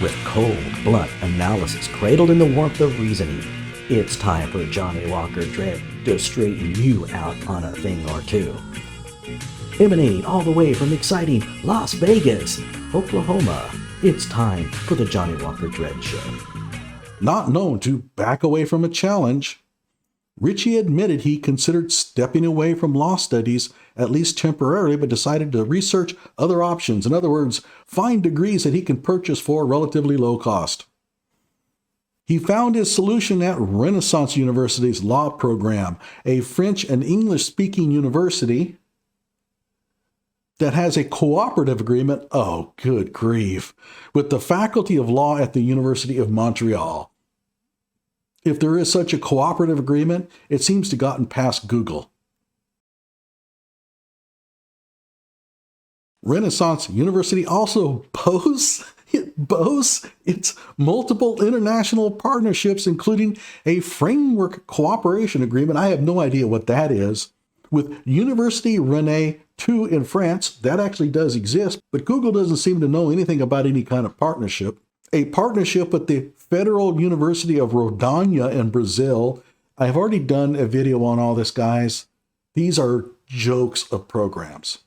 With cold, blunt analysis cradled in the warmth of reasoning, it's time for Johnny Walker Dread to straighten you out on a thing or two. Emanating all the way from exciting Las Vegas, Oklahoma, it's time for the Johnny Walker Dread Show. Not known to back away from a challenge, Richey admitted he considered stepping away from law studies, at least temporarily, but decided to research other options. In other words, find degrees that he can purchase for relatively low cost. He found his solution at Renaissance University's law program, a French and English-speaking university that has a cooperative agreement, oh, good grief, with the Faculty of Law at the University of Montreal. If there is such a cooperative agreement, it seems to have gotten past Google. Renaissance University also boasts its multiple international partnerships, including a framework cooperation agreement. I have no idea what that is. With Université Rennes 2 in France, that actually does exist, but Google doesn't seem to know anything about any kind of partnership. A partnership with the Federal University of Rondônia in Brazil. I've already done a video on all this, guys. These are jokes of programs.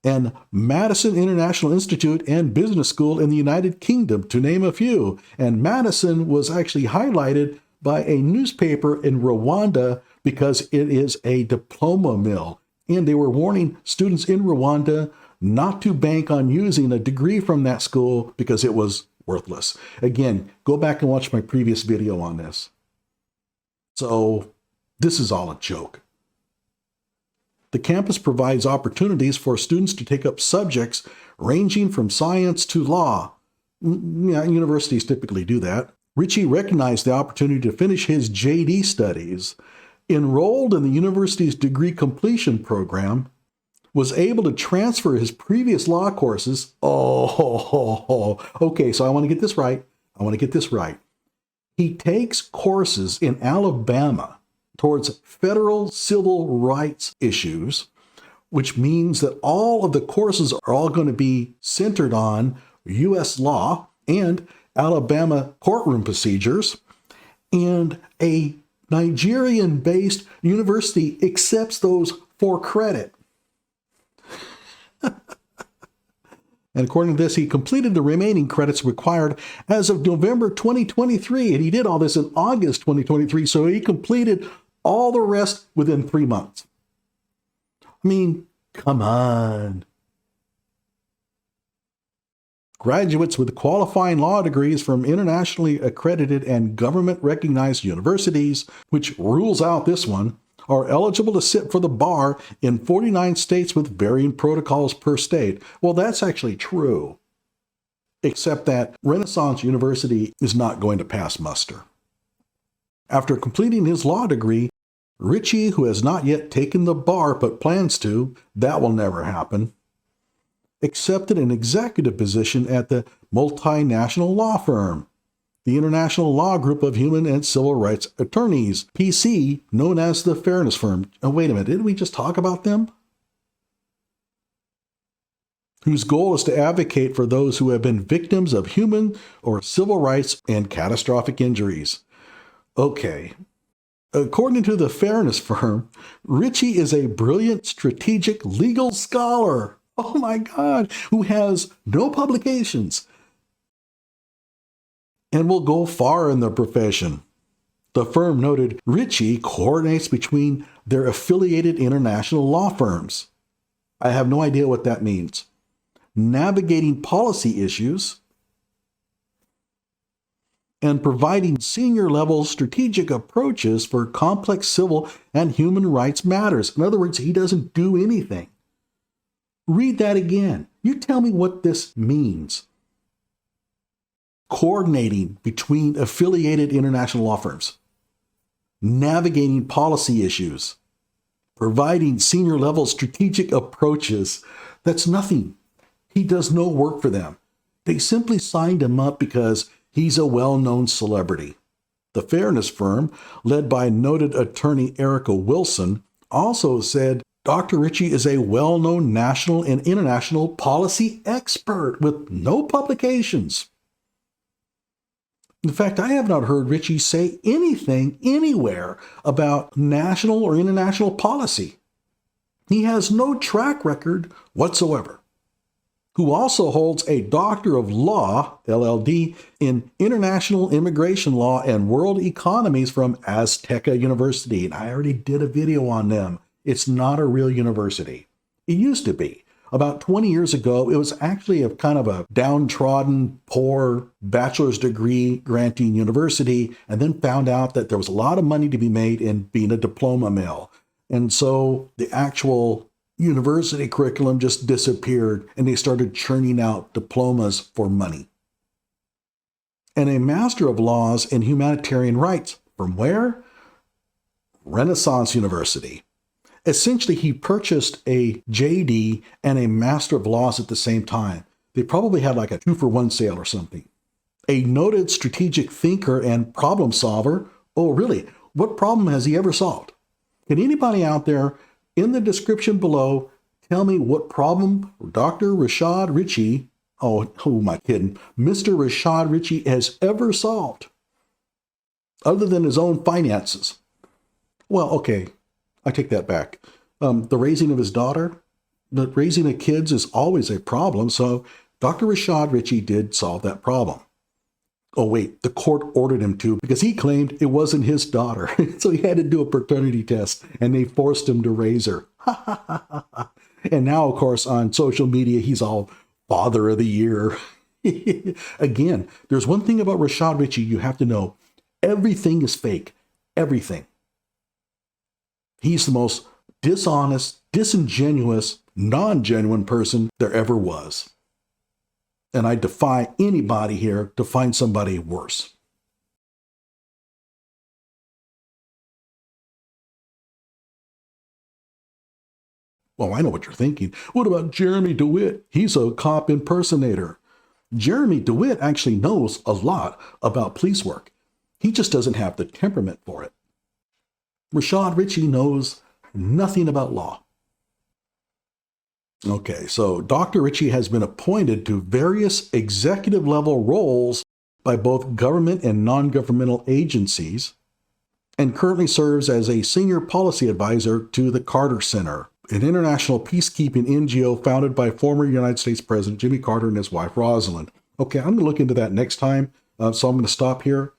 And Madison International Institute and Business School in the United Kingdom, to name a few. And Madison was actually highlighted by a newspaper in Rwanda because it is a diploma mill. And they were warning students in Rwanda not to bank on using a degree from that school because it was worthless. Again, go back and watch my previous video on this. So this is all a joke. The campus provides opportunities for students to take up subjects ranging from science to law. Yeah, universities typically do that. Richey recognized the opportunity to finish his JD studies, enrolled in the university's degree completion program, was able to transfer his previous law courses. Okay, so I want to get this right. He takes courses in Alabama towards federal civil rights issues, which means that all of the courses are all going to be centered on U.S. law and Alabama courtroom procedures, and a Nigerian-based university accepts those for credit. And according to this, he completed the remaining credits required as of November 2023, and he did all this in August 2023, so he completed all the rest within 3 months. I mean, come on. Graduates with qualifying law degrees from internationally accredited and government-recognized universities, which rules out this one, are eligible to sit for the bar in 49 states with varying protocols per state. Well, that's actually true, except that Renaissance University is not going to pass muster. After completing his law degree, Richey, who has not yet taken the bar but plans to, that will never happen, accepted an executive position at the multinational law firm, the International Law Group of Human and Civil Rights Attorneys, PC, known as the Fairness Firm. Oh, wait a minute, didn't we just talk about them? Whose goal is to advocate for those who have been victims of human or civil rights and catastrophic injuries. Okay. According to the Fairness Firm, Richey is a brilliant strategic legal scholar. Oh my God, who has no publications and will go far in the profession. The firm noted Richey coordinates between their affiliated international law firms. I have no idea what that means. Navigating policy issues and providing senior-level strategic approaches for complex civil and human rights matters. In other words, he doesn't do anything. Read that again. You tell me what this means. Coordinating between affiliated international law firms, navigating policy issues, providing senior-level strategic approaches. That's nothing. He does no work for them. They simply signed him up because he's a well-known celebrity. The Fairness Firm, led by noted attorney Erica Wilson, also said Dr. Richey is a well-known national and international policy expert with no publications. In fact, I have not heard Richey say anything anywhere about national or international policy. He has no track record whatsoever. Who also holds a Doctor of Law, LLD, in International Immigration Law and World Economies from Azteca University. And I already did a video on them. It's not a real university. It used to be. About 20 years ago, it was actually a kind of a downtrodden, poor bachelor's degree granting university, and then found out that there was a lot of money to be made in being a diploma mill. And so the actual university curriculum just disappeared, and they started churning out diplomas for money. And a Master of Laws in Humanitarian Rights. From where? Renaissance University. Essentially, he purchased a JD and a Master of Laws at the same time. They probably had like a 2-for-1 sale or something. A noted strategic thinker and problem solver. Oh, really? What problem has he ever solved? Can anybody out there in the description below tell me what problem Dr. Rashad Richey, who am I kidding? Mr. Rashad Richey has ever solved other than his own finances? Well, okay. I take that back. The raising of his daughter, the raising of kids is always a problem. So Dr. Rashad Richey did solve that problem. Oh, wait, the court ordered him to because he claimed it wasn't his daughter. So he had to do a paternity test and they forced him to raise her. And now, of course, on social media, he's all Father of the Year. Again, there's one thing about Rashad Richey you have to know. Everything is fake. Everything. He's the most dishonest, disingenuous, non-genuine person there ever was. And I defy anybody here to find somebody worse. Well, I know what you're thinking. What about Jeremy DeWitt? He's a cop impersonator. Jeremy DeWitt actually knows a lot about police work. He just doesn't have the temperament for it. Rashad Richey knows nothing about law. Okay, so Dr. Richey has been appointed to various executive level roles by both government and non-governmental agencies, and currently serves as a senior policy advisor to the Carter Center, an international peacekeeping NGO founded by former United States President Jimmy Carter and his wife Rosalind. Okay, I'm going to look into that next time, so I'm going to stop here.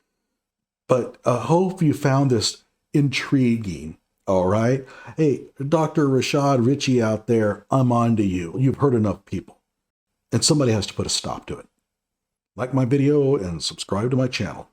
But I hope you found this intriguing. All right. Hey, Dr. Rashad Richey out there, I'm on to you. You've hurt enough people. And somebody has to put a stop to it. Like my video and subscribe to my channel.